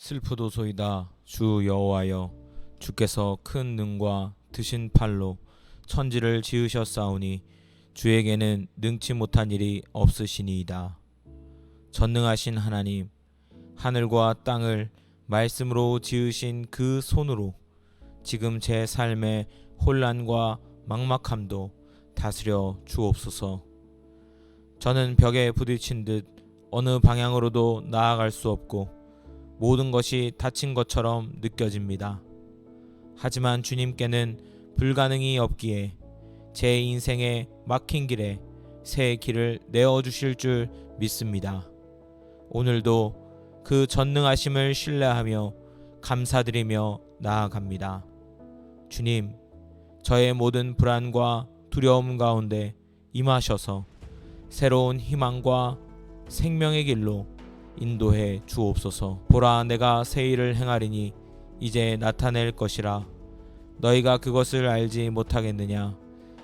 슬프도소이다. 주 여호와여, 주께서 큰 능과 드신 팔로 천지를 지으셨사오니 주에게는 능치 못한 일이 없으시니이다. 전능하신 하나님, 하늘과 땅을 말씀으로 지으신 그 손으로 지금 제 삶의 혼란과 막막함도 다스려 주옵소서. 저는 벽에 부딪힌 듯 어느 방향으로도 나아갈 수 없고 모든 것이 닫힌 것처럼 느껴집니다. 하지만 주님께는 불가능이 없기에 제 인생의 막힌 길에 새 길을 내어주실 줄 믿습니다. 오늘도 그 전능하심을 신뢰하며 감사드리며 나아갑니다. 주님, 저의 모든 불안과 두려움 가운데 임하셔서 새로운 희망과 생명의 길로 인도해 주옵소서. 보라, 내가 새 일을 행하리니 이제 나타낼 것이라. 너희가 그것을 알지 못하겠느냐?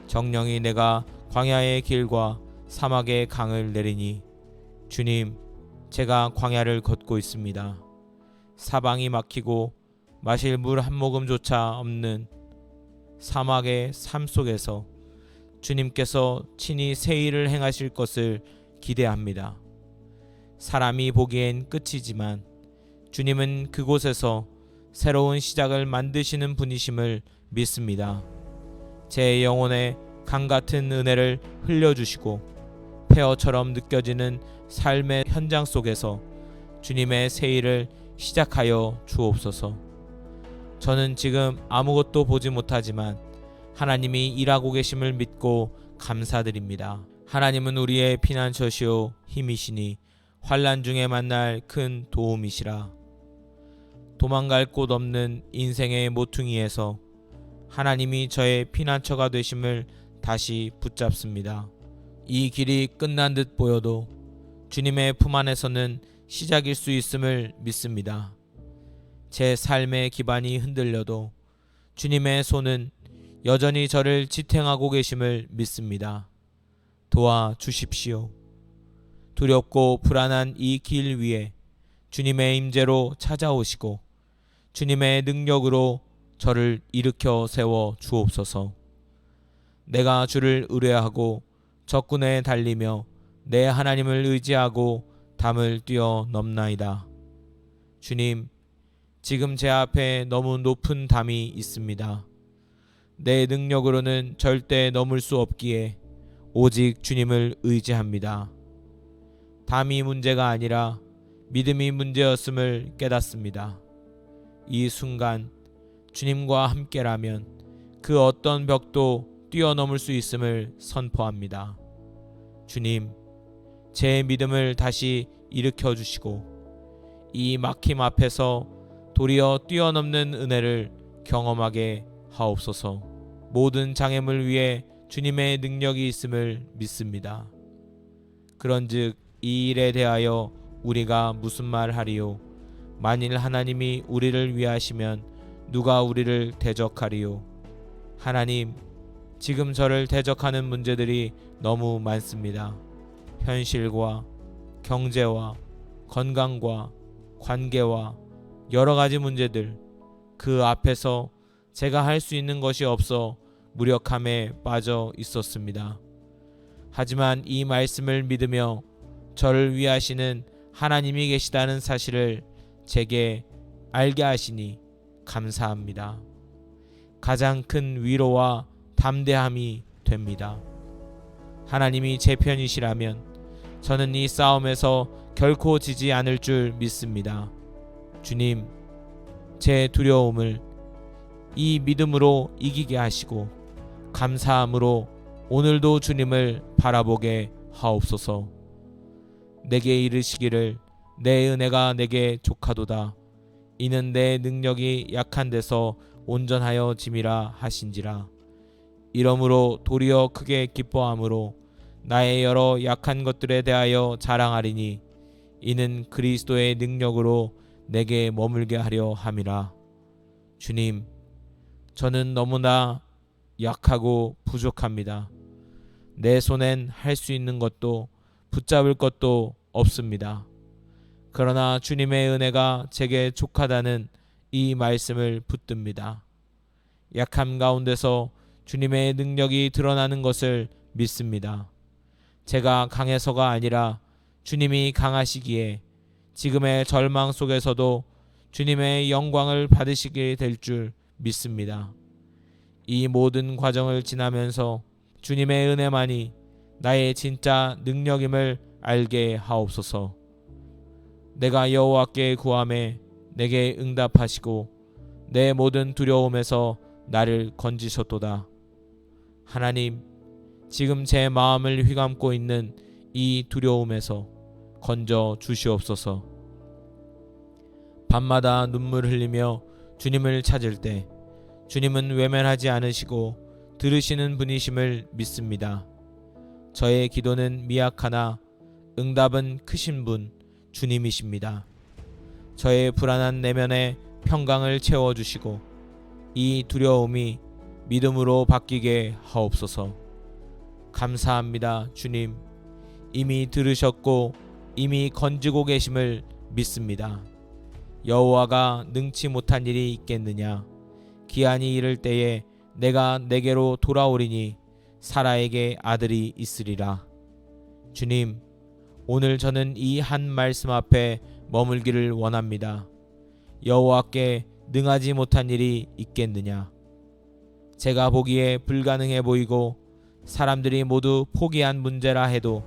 정령이 내가 광야의 길과 사막의 강을 내리니. 주님, 제가 광야를 걷고 있습니다. 사방이 막히고 마실 물 한 모금조차 없는 사막의 삶 속에서 주님께서 친히 새 일을 행하실 것을 기대합니다. 사람이 보기엔 끝이지만 주님은 그곳에서 새로운 시작을 만드시는 분이심을 믿습니다. 제 영혼에 강같은 은혜를 흘려주시고 폐허처럼 느껴지는 삶의 현장 속에서 주님의 새 일을 시작하여 주옵소서. 저는 지금 아무것도 보지 못하지만 하나님이 일하고 계심을 믿고 감사드립니다. 하나님은 우리의 피난처시오 힘이시니 환난 중에 만날 큰 도움이시라. 도망갈 곳 없는 인생의 모퉁이에서 하나님이 저의 피난처가 되심을 다시 붙잡습니다. 이 길이 끝난 듯 보여도 주님의 품 안에서는 시작일 수 있음을 믿습니다. 제 삶의 기반이 흔들려도 주님의 손은 여전히 저를 지탱하고 계심을 믿습니다. 도와 주십시오. 두렵고 불안한 이 길 위에 주님의 임재로 찾아오시고 주님의 능력으로 저를 일으켜 세워 주옵소서. 내가 주를 의뢰하고 적군에 달리며 내 하나님을 의지하고 담을 뛰어넘나이다. 주님, 지금 제 앞에 너무 높은 담이 있습니다. 내 능력으로는 절대 넘을 수 없기에 오직 주님을 의지합니다. 담이 문제가 아니라 믿음이 문제였음을 깨닫습니다. 이 순간 주님과 함께라면 그 어떤 벽도 뛰어넘을 수 있음을 선포합니다. 주님, 제 믿음을 다시 일으켜 주시고 이 막힘 앞에서 도리어 뛰어넘는 은혜를 경험하게 하옵소서. 모든 장애물 위에 주님의 능력이 있음을 믿습니다. 그런즉 이 일에 대하여 우리가 무슨 말 하리요? 만일 하나님이 우리를 위하시면 누가 우리를 대적하리요? 하나님, 지금 저를 대적하는 문제들이 너무 많습니다. 현실과 경제와 건강과 관계와 여러 가지 문제들, 그 앞에서 제가 할 수 있는 것이 없어 무력함에 빠져 있었습니다. 하지만 이 말씀을 믿으며 저를 위하시는 하나님이 계시다는 사실을 제게 알게 하시니 감사합니다. 가장 큰 위로와 담대함이 됩니다. 하나님이 제 편이시라면 저는 이 싸움에서 결코 지지 않을 줄 믿습니다. 주님, 제 두려움을 이 믿음으로 이기게 하시고 감사함으로 오늘도 주님을 바라보게 하옵소서. 내게 이르시기를 내 은혜가 내게 족하도다. 이는 내 능력이 약한 데서 온전하여 짐이라 하신지라. 이러므로 도리어 크게 기뻐함으로 나의 여러 약한 것들에 대하여 자랑하리니 이는 그리스도의 능력으로 내게 머물게 하려 함이라. 주님, 저는 너무나 약하고 부족합니다. 내 손엔 할 수 있는 것도 붙잡을 것도 없습니다. 그러나 주님의 은혜가 제게 족하다는 이 말씀을 붙듭니다. 약함 가운데서 주님의 능력이 드러나는 것을 믿습니다. 제가 강해서가 아니라 주님이 강하시기에 지금의 절망 속에서도 주님의 영광을 받으시게 될 줄 믿습니다. 이 모든 과정을 지나면서 주님의 은혜만이 나의 진짜 능력임을 알게 하옵소서. 내가 여호와께 구하매 내게 응답하시고 내 모든 두려움에서 나를 건지셨도다. 하나님, 지금 제 마음을 휘감고 있는 이 두려움에서 건져 주시옵소서. 밤마다 눈물 흘리며 주님을 찾을 때 주님은 외면하지 않으시고 들으시는 분이심을 믿습니다. 저의 기도는 미약하나 응답은 크신 분 주님이십니다. 저의 불안한 내면에 평강을 채워주시고 이 두려움이 믿음으로 바뀌게 하옵소서. 감사합니다. 주님, 이미 들으셨고 이미 건지고 계심을 믿습니다. 여호와가 능치 못한 일이 있겠느냐. 기한이 이를 때에 내가 내게로 돌아오리니 사라에게 아들이 있으리라. 주님, 오늘 저는 이 한 말씀 앞에 머물기를 원합니다. 여호와께 능하지 못한 일이 있겠느냐. 제가 보기에 불가능해 보이고 사람들이 모두 포기한 문제라 해도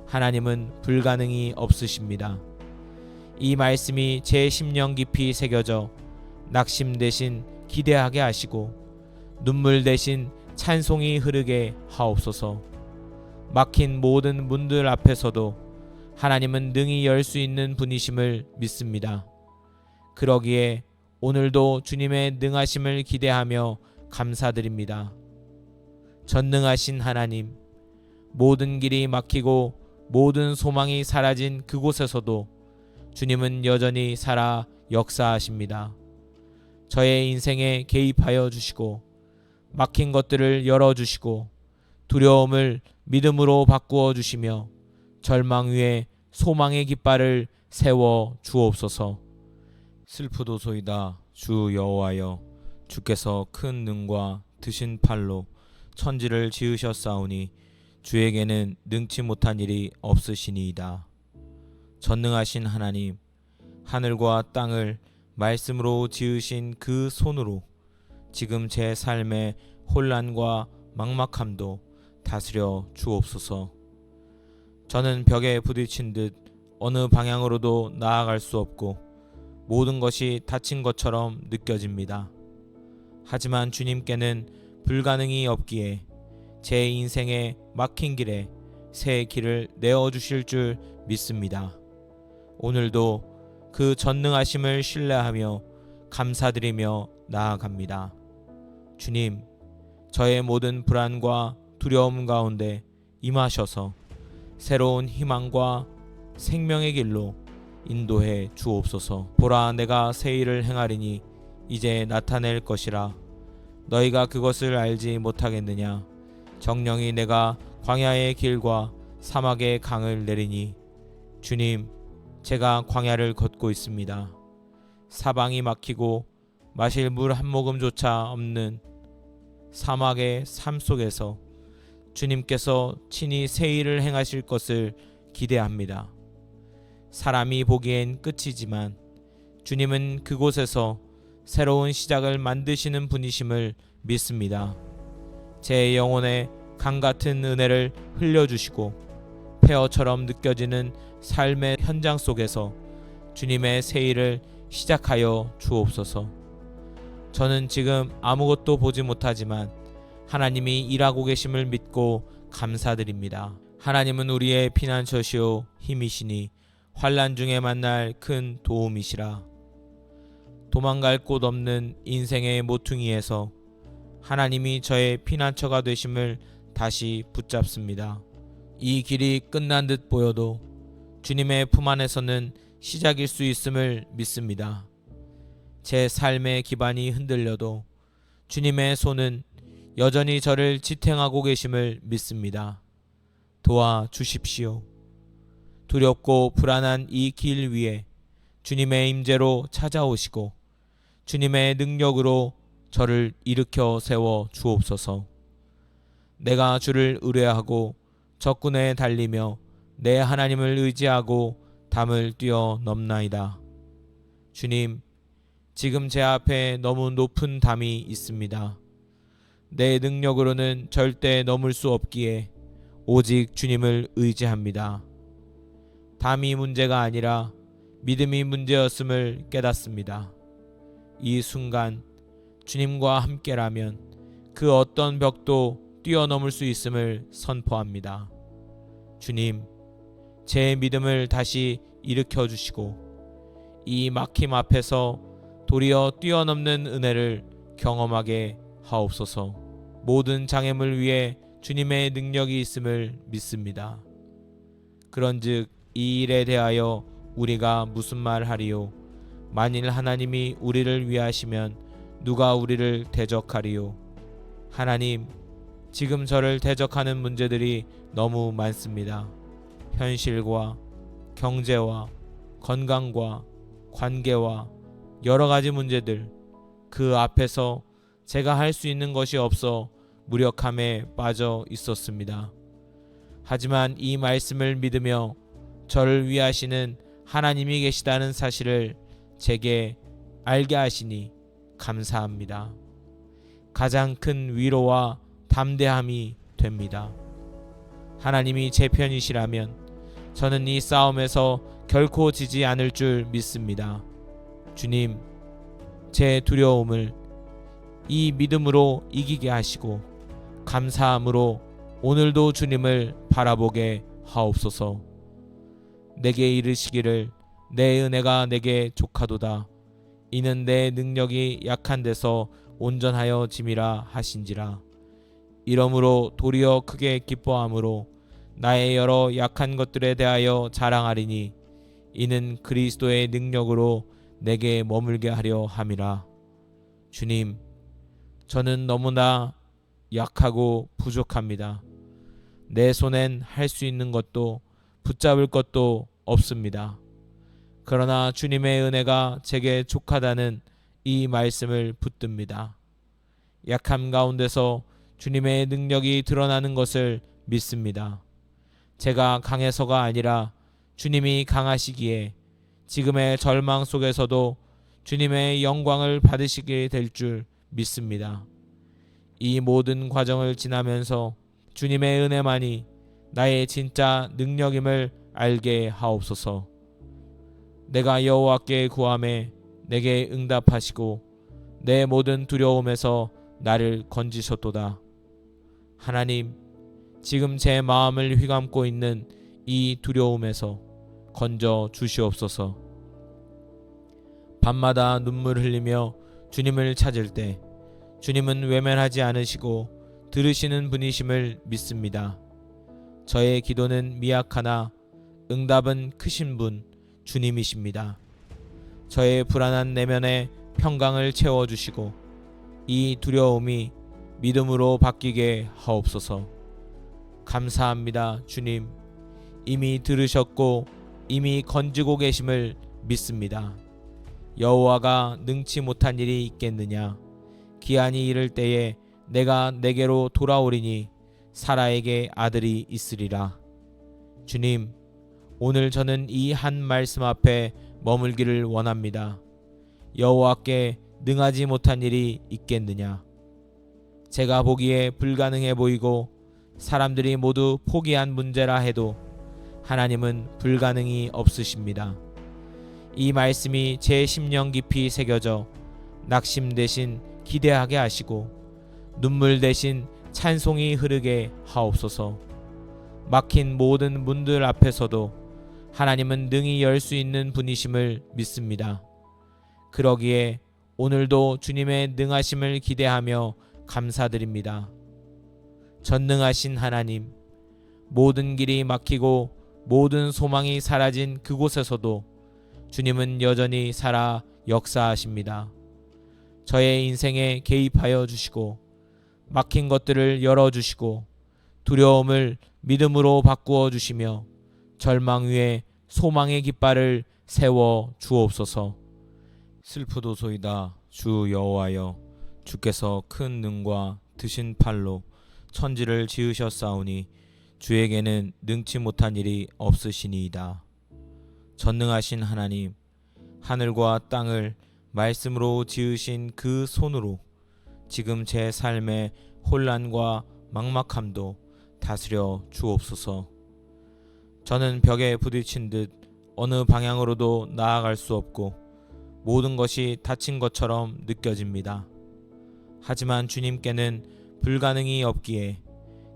하나님은 불가능이 없으십니다. 이 말씀이 제 심령 깊이 새겨져 낙심 대신 기대하게 하시고 눈물 대신 찬송이 흐르게 하옵소서. 막힌 모든 문들 앞에서도 하나님은 능히 열 수 있는 분이심을 믿습니다. 그러기에 오늘도 주님의 능하심을 기대하며 감사드립니다. 전능하신 하나님, 모든 길이 막히고 모든 소망이 사라진 그곳에서도 주님은 여전히 살아 역사하십니다. 저의 인생에 개입하여 주시고 막힌 것들을 열어주시고 두려움을 믿음으로 바꾸어 주시며 절망 위에 소망의 깃발을 세워 주옵소서. 슬프도소이다. 주 여호와여, 주께서 큰 능과 드신 팔로 천지를 지으셨사오니 주에게는 능치 못한 일이 없으시니이다. 전능하신 하나님, 하늘과 땅을 말씀으로 지으신 그 손으로 지금 제 삶의 혼란과 막막함도 다스려 주옵소서. 저는 벽에 부딪힌 듯 어느 방향으로도 나아갈 수 없고 모든 것이 닫힌 것처럼 느껴집니다. 하지만 주님께는 불가능이 없기에 제 인생의 막힌 길에 새 길을 내어주실 줄 믿습니다. 오늘도 그 전능하심을 신뢰하며 감사드리며 나아갑니다. 주님, 저의 모든 불안과 두려움 가운데 임하셔서 새로운 희망과 생명의 길로 인도해 주옵소서. 보라, 내가 새 일을 행하리니 이제 나타낼 것이라. 너희가 그것을 알지 못하겠느냐. 정령이 내가 광야의 길과 사막의 강을 내리니. 주님, 제가 광야를 걷고 있습니다. 사방이 막히고 마실 물 한 모금조차 없는 사막의 삶 속에서 주님께서 친히 새 일을 행하실 것을 기대합니다. 사람이 보기엔 끝이지만 주님은 그곳에서 새로운 시작을 만드시는 분이심을 믿습니다. 제 영혼에 강같은 은혜를 흘려주시고 폐허처럼 느껴지는 삶의 현장 속에서 주님의 새 일을 시작하여 주옵소서. 저는 지금 아무것도 보지 못하지만 하나님이 일하고 계심을 믿고 감사드립니다. 하나님은 우리의 피난처시오 힘이시니 환난 중에 만날 큰 도움이시라. 도망갈 곳 없는 인생의 모퉁이에서 하나님이 저의 피난처가 되심을 다시 붙잡습니다. 이 길이 끝난 듯 보여도 주님의 품 안에서는 시작일 수 있음을 믿습니다. 제 삶의 기반이 흔들려도 주님의 손은 여전히 저를 지탱하고 계심을 믿습니다. 도와 주십시오. 두렵고 불안한 이 길 위에 주님의 임재로 찾아오시고 주님의 능력으로 저를 일으켜 세워 주옵소서. 내가 주를 의뢰하고 적군에 달리며 내 하나님을 의지하고 담을 뛰어넘나이다. 주님, 지금 제 앞에 너무 높은 담이 있습니다. 내 능력으로는 절대 넘을 수 없기에 오직 주님을 의지합니다. 담이 문제가 아니라 믿음이 문제였음을 깨닫습니다. 이 순간 주님과 함께라면 그 어떤 벽도 뛰어넘을 수 있음을 선포합니다. 주님, 제 믿음을 다시 일으켜 주시고 이 막힘 앞에서 도리어 뛰어넘는 은혜를 경험하게 하옵소서. 모든 장애물 위에 주님의 능력이 있음을 믿습니다. 그런즉 이 일에 대하여 우리가 무슨 말 하리요? 만일 하나님이 우리를 위하시면 누가 우리를 대적하리요? 하나님, 지금 저를 대적하는 문제들이 너무 많습니다. 현실과 경제와 건강과 관계와 여러 가지 문제들, 그 앞에서 제가 할 수 있는 것이 없어 무력함에 빠져 있었습니다. 하지만 이 말씀을 믿으며 저를 위하시는 하나님이 계시다는 사실을 제게 알게 하시니 감사합니다. 가장 큰 위로와 담대함이 됩니다. 하나님이 제 편이시라면 저는 이 싸움에서 결코 지지 않을 줄 믿습니다. 주님, 제 두려움을 이 믿음으로 이기게 하시고 감사함으로 오늘도 주님을 바라보게 하옵소서. 내게 이르시기를 내 은혜가 내게 족하도다. 이는 내 능력이 약한 데서 온전하여 짐이라 하신지라. 이러므로 도리어 크게 기뻐함으로 나의 여러 약한 것들에 대하여 자랑하리니 이는 그리스도의 능력으로 내게 머물게 하려 함이라. 주님, 저는 너무나 약하고 부족합니다. 내 손엔 할 수 있는 것도 붙잡을 것도 없습니다. 그러나 주님의 은혜가 제게 족하다는 이 말씀을 붙듭니다. 약함 가운데서 주님의 능력이 드러나는 것을 믿습니다. 제가 강해서가 아니라 주님이 강하시기에 지금의 절망 속에서도 주님의 영광을 받으시게 될 줄 믿습니다. 이 모든 과정을 지나면서 주님의 은혜만이 나의 진짜 능력임을 알게 하옵소서. 내가 여호와께 구하매 내게 응답하시고 내 모든 두려움에서 나를 건지셨도다. 하나님, 지금 제 마음을 휘감고 있는 이 두려움에서 건져 주시옵소서. 밤마다 눈물 흘리며 주님을 찾을 때 주님은 외면하지 않으시고 들으시는 분이심을 믿습니다. 저의 기도는 미약하나 응답은 크신 분 주님이십니다. 저의 불안한 내면에 평강을 채워주시고 이 두려움이 믿음으로 바뀌게 하옵소서. 감사합니다. 주님, 이미 들으셨고 이미 건지고 계심을 믿습니다. 여호와가 능치 못한 일이 있겠느냐? 기한이 이를 때에 내가 내게로 돌아오리니 사라에게 아들이 있으리라. 주님, 오늘 저는 이 한 말씀 앞에 머물기를 원합니다. 여호와께 능하지 못한 일이 있겠느냐? 제가 보기에 불가능해 보이고 사람들이 모두 포기한 문제라 해도 하나님은 불가능이 없으십니다. 이 말씀이 제 심령 깊이 새겨져 낙심 대신 기대하게 하시고 눈물 대신 찬송이 흐르게 하옵소서. 막힌 모든 문들 앞에서도 하나님은 능히 열 수 있는 분이심을 믿습니다. 그러기에 오늘도 주님의 능하심을 기대하며 감사드립니다. 전능하신 하나님, 모든 길이 막히고 모든 소망이 사라진 그곳에서도 주님은 여전히 살아 역사하십니다. 저의 인생에 개입하여 주시고 막힌 것들을 열어주시고 두려움을 믿음으로 바꾸어 주시며 절망 위에 소망의 깃발을 세워 주옵소서. 슬프도소이다 주 여호와여, 주께서 큰 능과 드신 팔로 천지를 지으셨사오니 주에게는 능치 못한 일이 없으시니이다. 전능하신 하나님, 하늘과 땅을 말씀으로 지으신 그 손으로 지금 제 삶의 혼란과 막막함도 다스려 주옵소서. 저는 벽에 부딪힌 듯 어느 방향으로도 나아갈 수 없고 모든 것이 닫힌 것처럼 느껴집니다. 하지만 주님께는 불가능이 없기에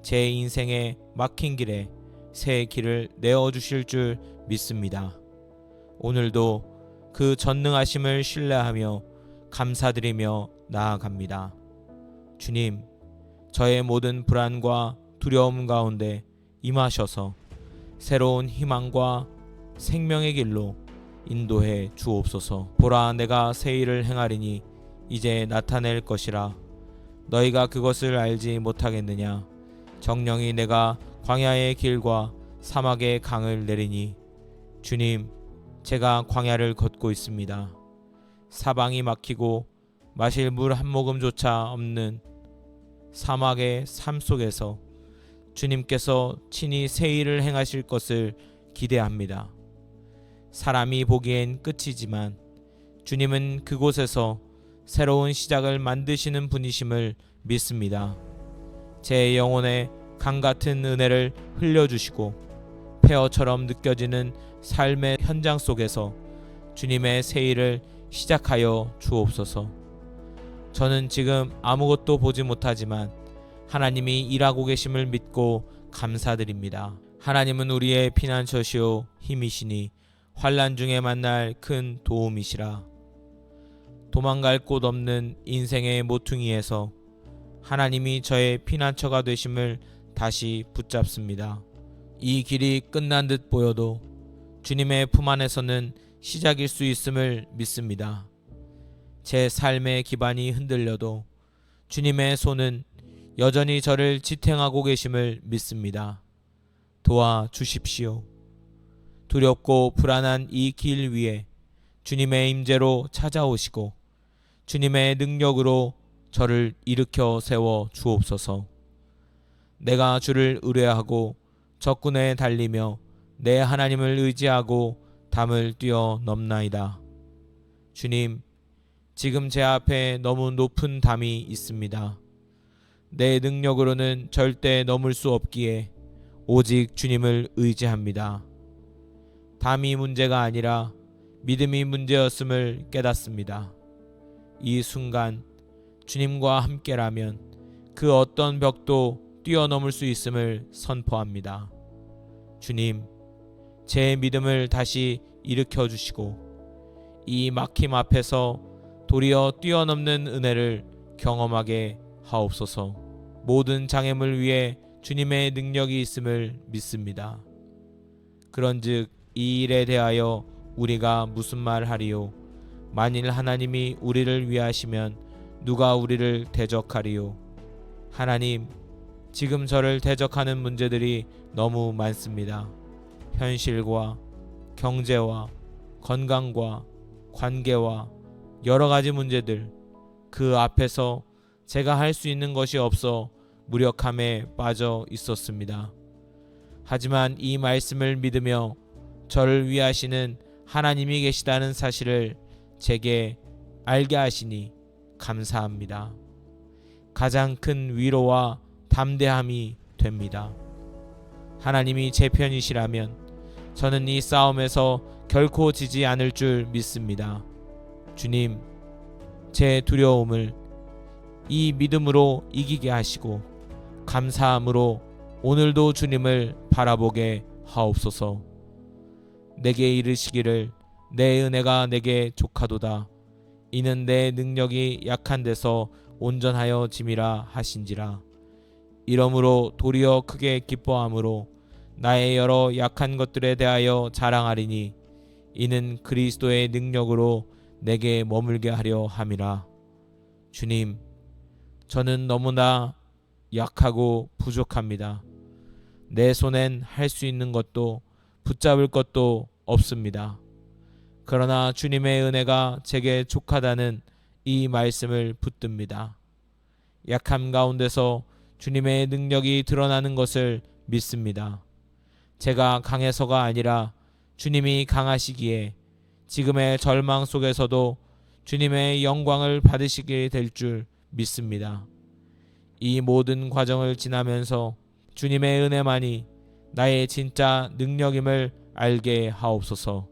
제 인생의 막힌 길에 새 길을 내어주실 줄 믿습니다. 오늘도 그 전능하심을 신뢰하며 감사드리며 나아갑니다. 주님, 저의 모든 불안과 두려움 가운데 임하셔서 새로운 희망과 생명의 길로 인도해 주옵소서. 보라, 내가 새 일을 행하리니 이제 나타낼 것이라. 너희가 그것을 알지 못하겠느냐? 정령이 내가 광야의 길과 사막의 강을 내리니. 주님, 제가 광야를 걷고 있습니다. 사방이 막히고 마실 물 한 모금조차 없는 사막의 삶 속에서 주님께서 친히 새 일을 행하실 것을 기대합니다. 사람이 보기엔 끝이지만 주님은 그곳에서 새로운 시작을 만드시는 분이심을 믿습니다. 제 영혼에 강같은 은혜를 흘려주시고 폐허처럼 느껴지는 삶의 현장 속에서 주님의 새 일을 시작하여 주옵소서. 저는 지금 아무것도 보지 못하지만 하나님이 일하고 계심을 믿고 감사드립니다. 하나님은 우리의 피난처시오 힘이시니 환난 중에 만날 큰 도움이시라. 도망갈 곳 없는 인생의 모퉁이에서 하나님이 저의 피난처가 되심을 다시 붙잡습니다. 이 길이 끝난 듯 보여도 주님의 품 안에서는 시작일 수 있음을 믿습니다. 제 삶의 기반이 흔들려도 주님의 손은 여전히 저를 지탱하고 계심을 믿습니다. 도와 주십시오. 두렵고 불안한 이 길 위에 주님의 임재로 찾아오시고 주님의 능력으로 저를 일으켜 세워 주옵소서. 내가 주를 의뢰하고 적군에 달리며 내 하나님을 의지하고 담을 뛰어넘나이다. 주님, 지금 제 앞에 너무 높은 담이 있습니다. 내 능력으로는 절대 넘을 수 없기에 오직 주님을 의지합니다. 담이 문제가 아니라 믿음이 문제였음을 깨닫습니다. 이 순간 주님과 함께라면 그 어떤 벽도 뛰어넘을 수 있음을 선포합니다. 주님, 제 믿음을 다시 일으켜 주시고 이 막힘 앞에서 도리어 뛰어넘는 은혜를 경험하게 하옵소서. 모든 장애물 위에 주님의 능력이 있음을 믿습니다. 그런즉 이 일에 대하여 우리가 무슨 말 하리요? 만일 하나님이 우리를 위하시면 누가 우리를 대적하리요? 하나님, 지금 저를 대적하는 문제들이 너무 많습니다. 현실과 경제와 건강과 관계와 여러 가지 문제들, 그 앞에서 제가 할 수 있는 것이 없어 무력함에 빠져 있었습니다. 하지만 이 말씀을 믿으며 저를 위하시는 하나님이 계시다는 사실을 제게 알게 하시니 감사합니다. 가장 큰 위로와 담대함이 됩니다. 하나님이 제 편이시라면 저는 이 싸움에서 결코 지지 않을 줄 믿습니다. 주님, 제 두려움을 이 믿음으로 이기게 하시고 감사함으로 오늘도 주님을 바라보게 하옵소서. 내게 이르시기를 내 은혜가 내게 족하도다. 이는 내 능력이 약한 데서 온전하여 짐이라 하신지라. 이러므로 도리어 크게 기뻐함으로 나의 여러 약한 것들에 대하여 자랑하리니 이는 그리스도의 능력으로 내게 머물게 하려 함이라. 주님, 저는 너무나 약하고 부족합니다. 내 손엔 할 수 있는 것도 붙잡을 것도 없습니다. 그러나 주님의 은혜가 제게 족하다는 이 말씀을 붙듭니다. 약함 가운데서 주님의 능력이 드러나는 것을 믿습니다. 제가 강해서가 아니라 주님이 강하시기에 지금의 절망 속에서도 주님의 영광을 받으시게 될 줄 믿습니다. 이 모든 과정을 지나면서 주님의 은혜만이 나의 진짜 능력임을 알게 하옵소서.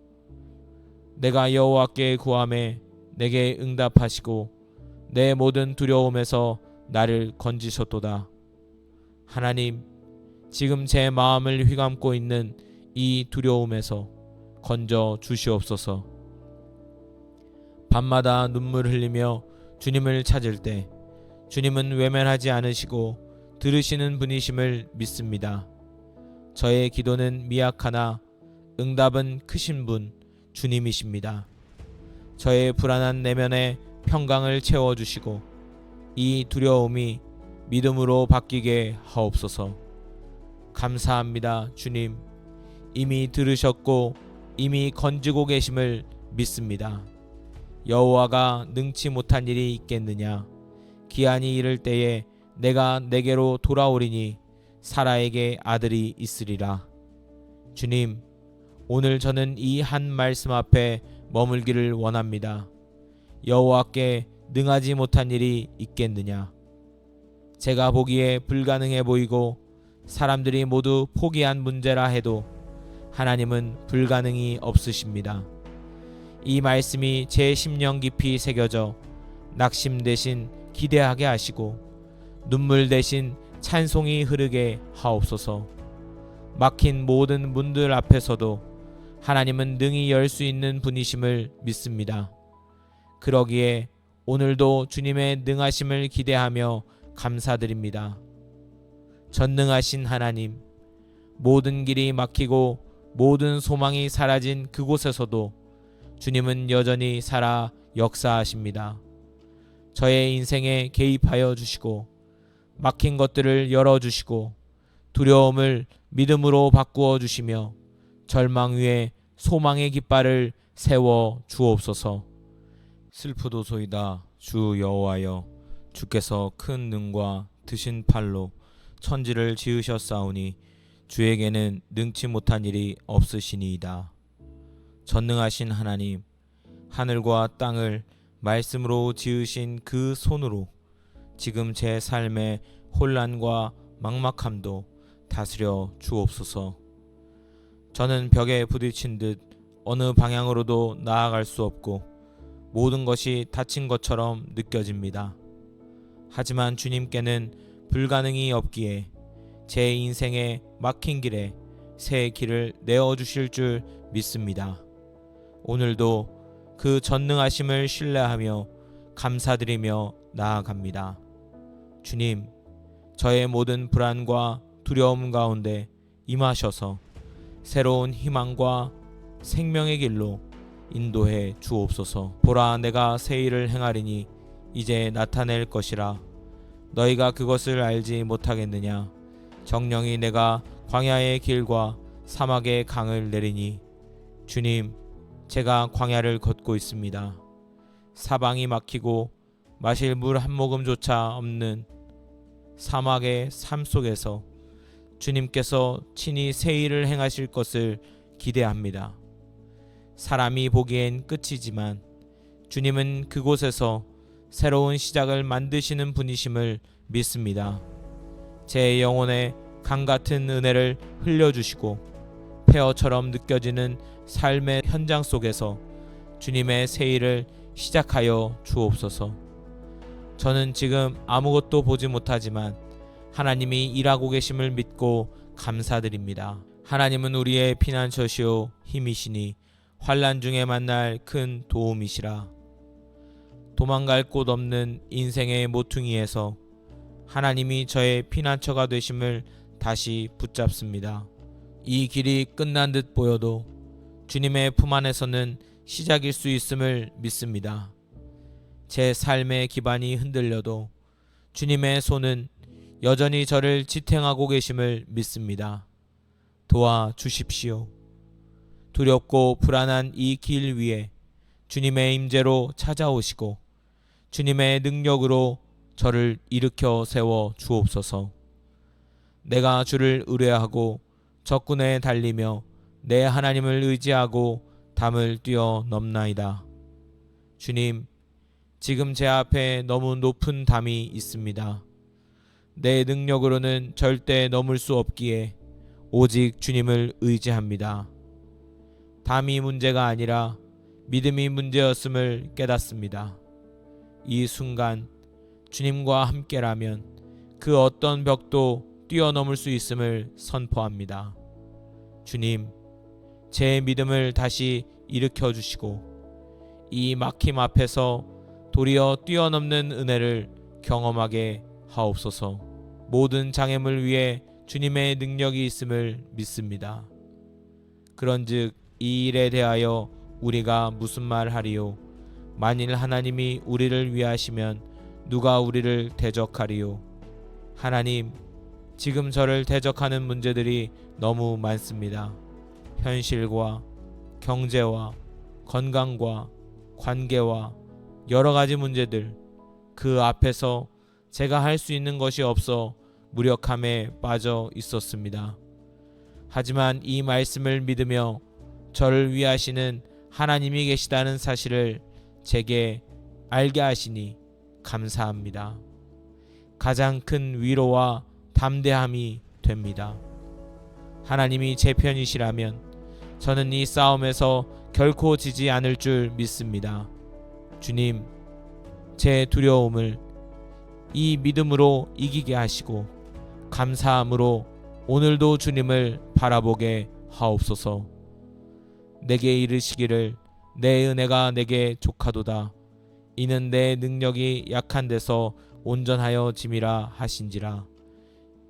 내가 여호와께 구하매 내게 응답하시고 내 모든 두려움에서 나를 건지셨도다. 하나님, 지금 제 마음을 휘감고 있는 이 두려움에서 건져 주시옵소서. 밤마다 눈물 흘리며 주님을 찾을 때 주님은 외면하지 않으시고 들으시는 분이심을 믿습니다. 저의 기도는 미약하나 응답은 크신 분 주님이십니다. 저의 불안한 내면에 평강을 채워주시고 이 두려움이 믿음으로 바뀌게 하옵소서. 감사합니다, 주님. 이미 들으셨고 이미 건지고 계심을 믿습니다. 여호와가 능치 못한 일이 있겠느냐. 기한이 이를 때에 내가 내게로 돌아오리니 사라에게 아들이 있으리라. 주님, 오늘 저는 이 한 말씀 앞에 머물기를 원합니다. 여호와께 능하지 못한 일이 있겠느냐. 제가 보기에 불가능해 보이고 사람들이 모두 포기한 문제라 해도 하나님은 불가능이 없으십니다. 이 말씀이 제 심령 깊이 새겨져 낙심 대신 기대하게 하시고 눈물 대신 찬송이 흐르게 하옵소서. 막힌 모든 문들 앞에서도 하나님은 능히 열 수 있는 분이심을 믿습니다. 그러기에 오늘도 주님의 능하심을 기대하며 감사드립니다. 전능하신 하나님, 모든 길이 막히고 모든 소망이 사라진 그곳에서도 주님은 여전히 살아 역사하십니다. 저의 인생에 개입하여 주시고 막힌 것들을 열어주시고 두려움을 믿음으로 바꾸어 주시며 절망 위에 소망의 깃발을 세워 주옵소서. 슬프도소이다 주 여호와여, 주께서 큰 능과 드신 팔로 천지를 지으셨사오니 주에게는 능치 못한 일이 없으시니이다. 전능하신 하나님, 하늘과 땅을 말씀으로 지으신 그 손으로 지금 제 삶의 혼란과 막막함도 다스려 주옵소서. 저는 벽에 부딪힌 듯 어느 방향으로도 나아갈 수 없고 모든 것이 닫힌 것처럼 느껴집니다. 하지만 주님께는 불가능이 없기에 제 인생의 막힌 길에 새 길을 내어주실 줄 믿습니다. 오늘도 그 전능하심을 신뢰하며 감사드리며 나아갑니다. 주님, 저의 모든 불안과 두려움 가운데 임하셔서 새로운 희망과 생명의 길로 인도해 주옵소서. 보라, 내가 새 일을 행하리니 이제 나타낼 것이라. 너희가 그것을 알지 못하겠느냐. 정령이 내가 광야의 길과 사막의 강을 내리니. 주님, 제가 광야를 걷고 있습니다. 사방이 막히고 마실 물 한 모금조차 없는 사막의 삶 속에서 주님께서 친히 새 일을 행하실 것을 기대합니다. 사람이 보기엔 끝이지만 주님은 그곳에서 새로운 시작을 만드시는 분이심을 믿습니다. 제 영혼에 강같은 은혜를 흘려주시고 폐허처럼 느껴지는 삶의 현장 속에서 주님의 새 일을 시작하여 주옵소서. 저는 지금 아무것도 보지 못하지만 하나님이 일하고 계심을 믿고 감사드립니다. 하나님은 우리의 피난처시오 힘이시니 환난 중에 만날 큰 도움이시라. 도망갈 곳 없는 인생의 모퉁이에서 하나님이 저의 피난처가 되심을 다시 붙잡습니다. 이 길이 끝난 듯 보여도 주님의 품 안에서는 시작일 수 있음을 믿습니다. 제 삶의 기반이 흔들려도 주님의 손은 여전히 저를 지탱하고 계심을 믿습니다. 도와 주십시오. 두렵고 불안한 이 길 위에 주님의 임재로 찾아오시고 주님의 능력으로 저를 일으켜 세워 주옵소서. 내가 주를 의뢰하고 적군에 달리며 내 하나님을 의지하고 담을 뛰어넘나이다. 주님, 지금 제 앞에 너무 높은 담이 있습니다. 내 능력으로는 절대 넘을 수 없기에 오직 주님을 의지합니다. 담이 문제가 아니라 믿음이 문제였음을 깨닫습니다. 이 순간 주님과 함께라면 그 어떤 벽도 뛰어넘을 수 있음을 선포합니다. 주님, 제 믿음을 다시 일으켜 주시고 이 막힘 앞에서 도리어 뛰어넘는 은혜를 경험하게 하옵소서. 모든 장애물 위에 주님의 능력이 있음을 믿습니다. 그런즉 이 일에 대하여 우리가 무슨 말 하리요? 만일 하나님이 우리를 위하시면 누가 우리를 대적하리요? 하나님, 지금 저를 대적하는 문제들이 너무 많습니다. 현실과 경제와 건강과 관계와 여러 가지 문제들, 그 앞에서 제가 할 수 있는 것이 없어 무력함에 빠져 있었습니다. 하지만 이 말씀을 믿으며 저를 위하시는 하나님이 계시다는 사실을 제게 알게 하시니 감사합니다. 가장 큰 위로와 담대함이 됩니다. 하나님이 제 편이시라면 저는 이 싸움에서 결코 지지 않을 줄 믿습니다. 주님, 제 두려움을 이 믿음으로 이기게 하시고 감사함으로 오늘도 주님을 바라보게 하옵소서. 내게 이르시기를 내 은혜가 내게 족하도다. 이는 내 능력이 약한 데서 온전하여 짐이라 하신지라.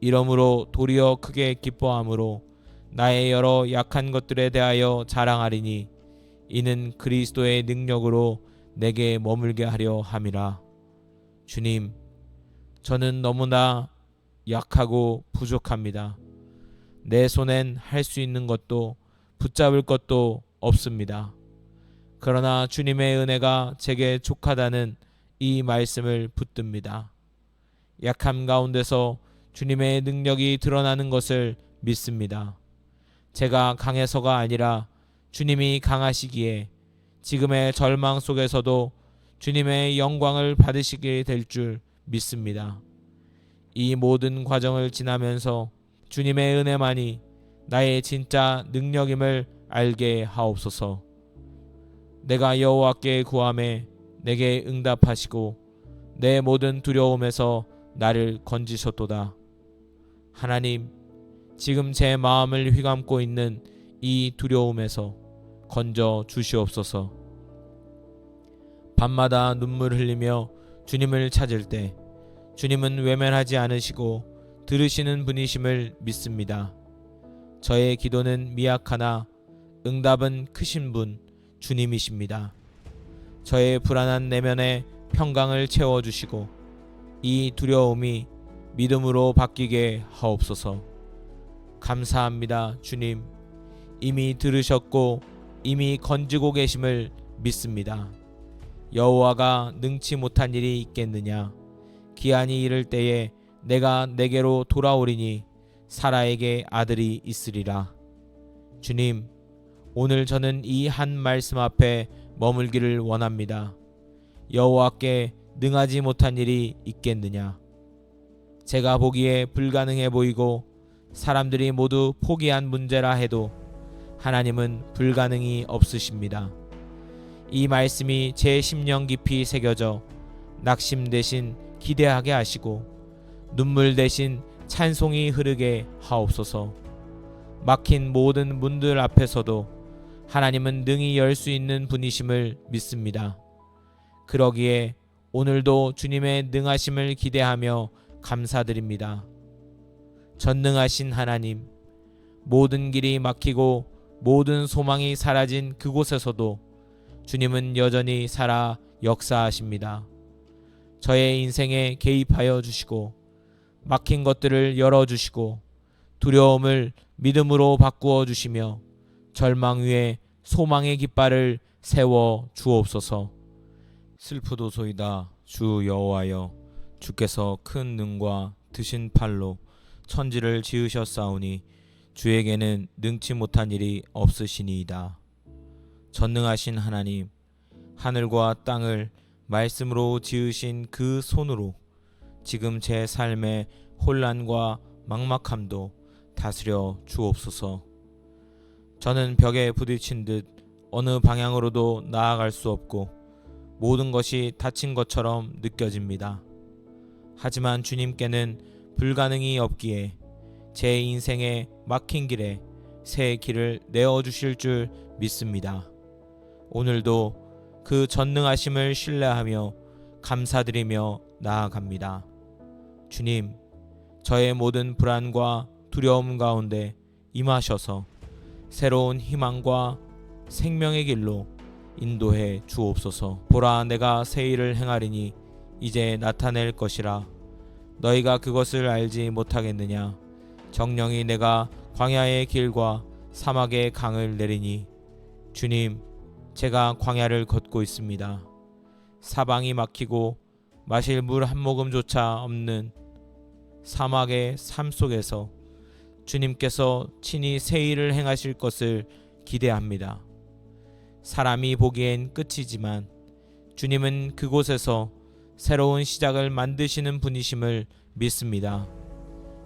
이러므로 도리어 크게 기뻐함으로 나의 여러 약한 것들에 대하여 자랑하리니 이는 그리스도의 능력으로 내게 머물게 하려 함이라. 주님, 저는 너무나 약하고 부족합니다. 내 손엔 할 수 있는 것도 붙잡을 것도 없습니다. 그러나 주님의 은혜가 제게 족하다는 이 말씀을 붙듭니다. 약함 가운데서 주님의 능력이 드러나는 것을 믿습니다. 제가 강해서가 아니라 주님이 강하시기에 지금의 절망 속에서도 주님의 영광을 받으시게 될 줄 믿습니다. 이 모든 과정을 지나면서 주님의 은혜만이 나의 진짜 능력임을 알게 하옵소서. 내가 여호와께 구하매 내게 응답하시고 내 모든 두려움에서 나를 건지셨도다. 하나님, 지금 제 마음을 휘감고 있는 이 두려움에서 건져 주시옵소서. 밤마다 눈물 흘리며 주님을 찾을 때 주님은 외면하지 않으시고 들으시는 분이심을 믿습니다. 저의 기도는 미약하나 응답은 크신 분 주님이십니다. 저의 불안한 내면에 평강을 채워주시고 이 두려움이 믿음으로 바뀌게 하옵소서. 감사합니다. 주님, 이미 들으셨고 이미 건지고 계심을 믿습니다. 여호와가 능치 못한 일이 있겠느냐? 기한이 이를 때에 내가 내게로 돌아오리니 사라에게 아들이 있으리라. 주님, 오늘 저는 이 한 말씀 앞에 머물기를 원합니다. 여호와께 능하지 못한 일이 있겠느냐? 제가 보기에 불가능해 보이고 사람들이 모두 포기한 문제라 해도 하나님은 불가능이 없으십니다. 이 말씀이 제 심령 깊이 새겨져 낙심 대신 기대하게 하시고 눈물 대신 찬송이 흐르게 하옵소서. 막힌 모든 문들 앞에서도 하나님은 능히 열 수 있는 분이심을 믿습니다. 그러기에 오늘도 주님의 능하심을 기대하며 감사드립니다. 전능하신 하나님, 모든 길이 막히고 모든 소망이 사라진 그곳에서도 주님은 여전히 살아 역사하십니다. 저의 인생에 개입하여 주시고 막힌 것들을 열어주시고 두려움을 믿음으로 바꾸어 주시며 절망 위에 소망의 깃발을 세워 주옵소서. 슬프도소이다 주 여호와여, 주께서 큰 능과 드신 팔로 천지를 지으셨사오니 주에게는 능치 못한 일이 없으시니이다. 전능하신 하나님, 하늘과 땅을 말씀으로 지으신 그 손으로 지금 제 삶의 혼란과 막막함도 다스려 주옵소서. 저는 벽에 부딪힌 듯 어느 방향으로도 나아갈 수 없고 모든 것이 닫힌 것처럼 느껴집니다. 하지만 주님께는 불가능이 없기에 제 인생의 막힌 길에 새 길을 내어주실 줄 믿습니다. 오늘도 그 전능하심을 신뢰하며 감사드리며 나아갑니다. 주님, 저의 모든 불안과 두려움 가운데 임하셔서 새로운 희망과 생명의 길로 인도해 주옵소서. 보라, 내가 새 일을 행하리니 이제 나타낼 것이라. 너희가 그것을 알지 못하겠느냐? 정령이 내가 광야의 길과 사막의 강을 내리니. 주님, 제가 광야를 걷고 있습니다. 사방이 막히고 마실 물 한 모금조차 없는 사막의 삶 속에서 주님께서 친히 새 일을 행하실 것을 기대합니다. 사람이 보기엔 끝이지만 주님은 그곳에서 새로운 시작을 만드시는 분이심을 믿습니다.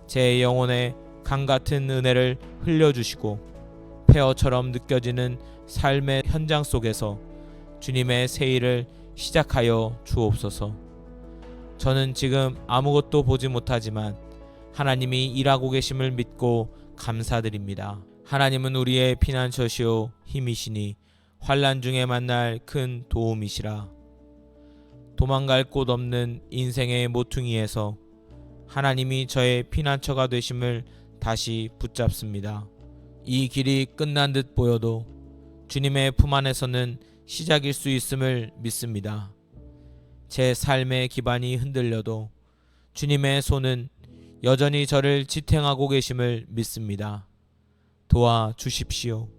제 영혼에 강같은 은혜를 흘려주시고 폐허처럼 느껴지는 삶의 현장 속에서 주님의 새 일을 시작하여 주옵소서. 저는 지금 아무것도 보지 못하지만 하나님이 일하고 계심을 믿고 감사드립니다. 하나님은 우리의 피난처시오 힘이시니 환난 중에 만날 큰 도움이시라. 도망갈 곳 없는 인생의 모퉁이에서 하나님이 저의 피난처가 되심을 다시 붙잡습니다. 이 길이 끝난 듯 보여도 주님의 품 안에서는 시작일 수 있음을 믿습니다. 제 삶의 기반이 흔들려도 주님의 손은 여전히 저를 지탱하고 계심을 믿습니다. 도와 주십시오.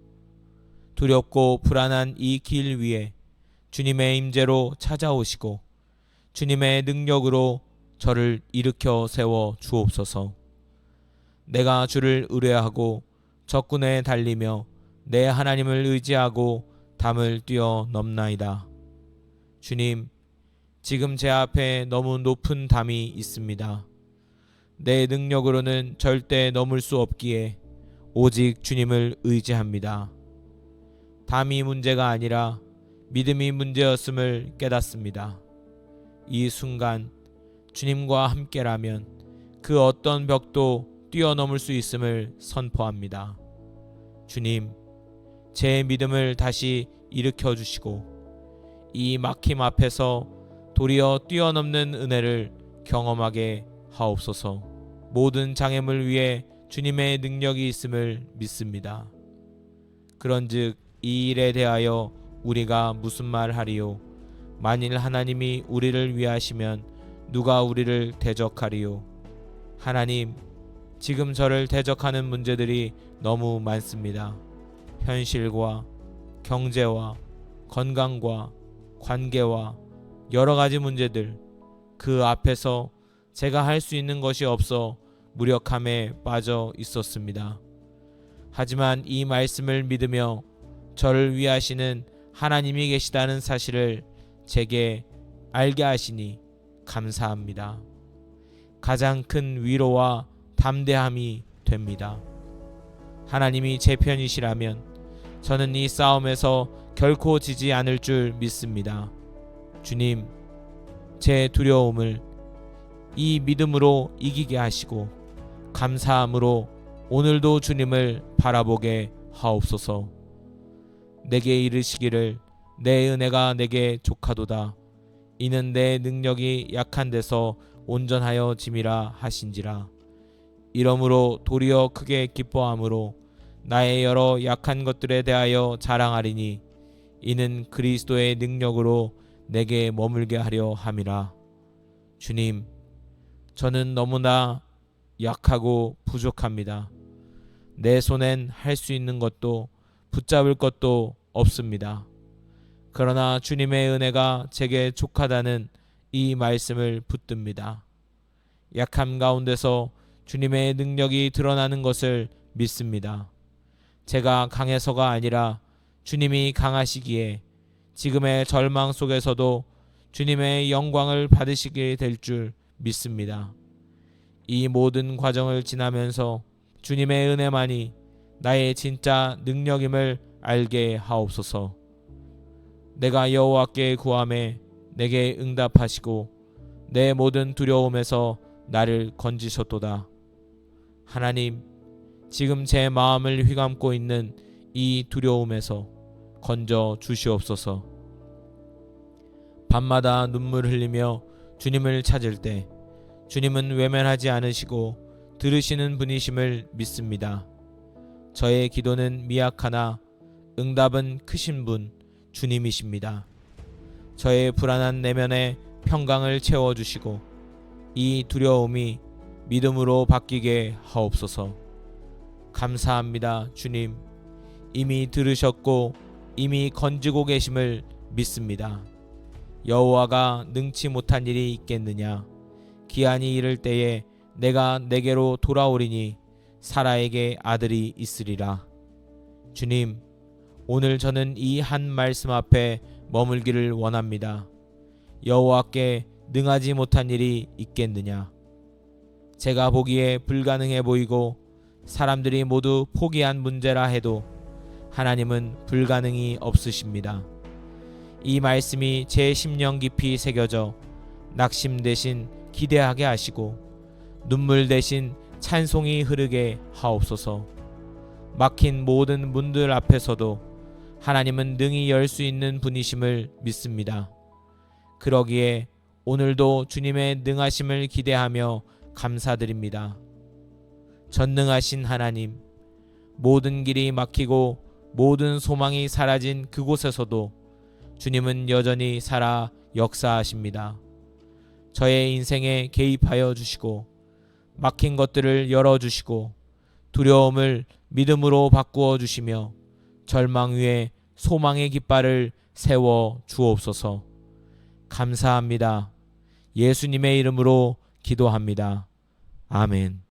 두렵고 불안한 이 길 위에 주님의 임재로 찾아오시고 주님의 능력으로 저를 일으켜 세워 주옵소서. 내가 주를 의뢰하고 적군에 달리며 내 하나님을 의지하고 담을 뛰어넘나이다. 주님, 지금 제 앞에 너무 높은 담이 있습니다. 내 능력으로는 절대 넘을 수 없기에 오직 주님을 의지합니다. 담이 문제가 아니라 믿음이 문제였음을 깨닫습니다. 이 순간 주님과 함께라면 그 어떤 벽도 뛰어넘을 수 있음을 선포합니다. 주님, 제 믿음을 다시 일으켜 주시고 이 막힘 앞에서 도리어 뛰어넘는 은혜를 경험하게 하옵소서. 모든 장애물 위에 주님의 능력이 있음을 믿습니다. 그런즉 이 일에 대하여 우리가 무슨 말 하리요? 만일 하나님이 우리를 위하시면 누가 우리를 대적하리요? 하나님, 지금 저를 대적하는 문제들이 너무 많습니다. 현실과 경제와 건강과 관계와 여러 가지 문제들, 그 앞에서 제가 할 수 있는 것이 없어 무력함에 빠져 있었습니다. 하지만 이 말씀을 믿으며 저를 위하시는 하나님이 계시다는 사실을 제게 알게 하시니 감사합니다. 가장 큰 위로와 담대함이 됩니다. 하나님이 제 편이시라면 저는 이 싸움에서 결코 지지 않을 줄 믿습니다. 주님, 제 두려움을 이 믿음으로 이기게 하시고 감사함으로 오늘도 주님을 바라보게 하옵소서. 내게 이르시기를 내 은혜가 내게 족하도다. 이는 내 능력이 약한 데서 온전하여 짐이라 하신지라. 이러므로 도리어 크게 기뻐함으로 나의 여러 약한 것들에 대하여 자랑하리니 이는 그리스도의 능력으로 내게 머물게 하려 함이라. 주님, 저는 너무나 약하고 부족합니다. 내 손엔 할 수 있는 것도 붙잡을 것도 없습니다. 그러나 주님의 은혜가 제게 족하다는 이 말씀을 붙듭니다. 약함 가운데서 주님의 능력이 드러나는 것을 믿습니다. 제가 강해서가 아니라 주님이 강하시기에 지금의 절망 속에서도 주님의 영광을 받으시게 될 줄 믿습니다. 이 모든 과정을 지나면서 주님의 은혜만이 나의 진짜 능력임을 알게 하옵소서. 내가 여호와께 구하매 내게 응답하시고 내 모든 두려움에서 나를 건지셨도다. 하나님, 지금 제 마음을 휘감고 있는 이 두려움에서 건져 주시옵소서. 밤마다 눈물 흘리며 주님을 찾을 때 주님은 외면하지 않으시고 들으시는 분이심을 믿습니다. 저의 기도는 미약하나 응답은 크신 분 주님이십니다. 저의 불안한 내면에 평강을 채워주시고 이 두려움이 믿음으로 바뀌게 하옵소서. 감사합니다. 주님, 이미 들으셨고 이미 건지고 계심을 믿습니다. 여호와가 능치 못한 일이 있겠느냐. 기한이 이를 때에 내가 내게로 돌아오리니 사라에게 아들이 있으리라. 주님, 오늘 저는 이 한 말씀 앞에 머물기를 원합니다. 여호와께 능하지 못한 일이 있겠느냐. 제가 보기에 불가능해 보이고 사람들이 모두 포기한 문제라 해도 하나님은 불가능이 없으십니다. 이 말씀이 제 심령 깊이 새겨져 낙심 대신 기대하게 하시고 눈물 대신 찬송이 흐르게 하옵소서. 막힌 모든 문들 앞에서도 하나님은 능히 열 수 있는 분이심을 믿습니다. 그러기에 오늘도 주님의 능하심을 기대하며 감사드립니다. 전능하신 하나님, 모든 길이 막히고 모든 소망이 사라진 그곳에서도 주님은 여전히 살아 역사하십니다. 저의 인생에 개입하여 주시고 막힌 것들을 열어주시고 두려움을 믿음으로 바꾸어 주시며 절망 위에 소망의 깃발을 세워 주옵소서. 감사합니다. 예수님의 이름으로 기도합니다. 아멘.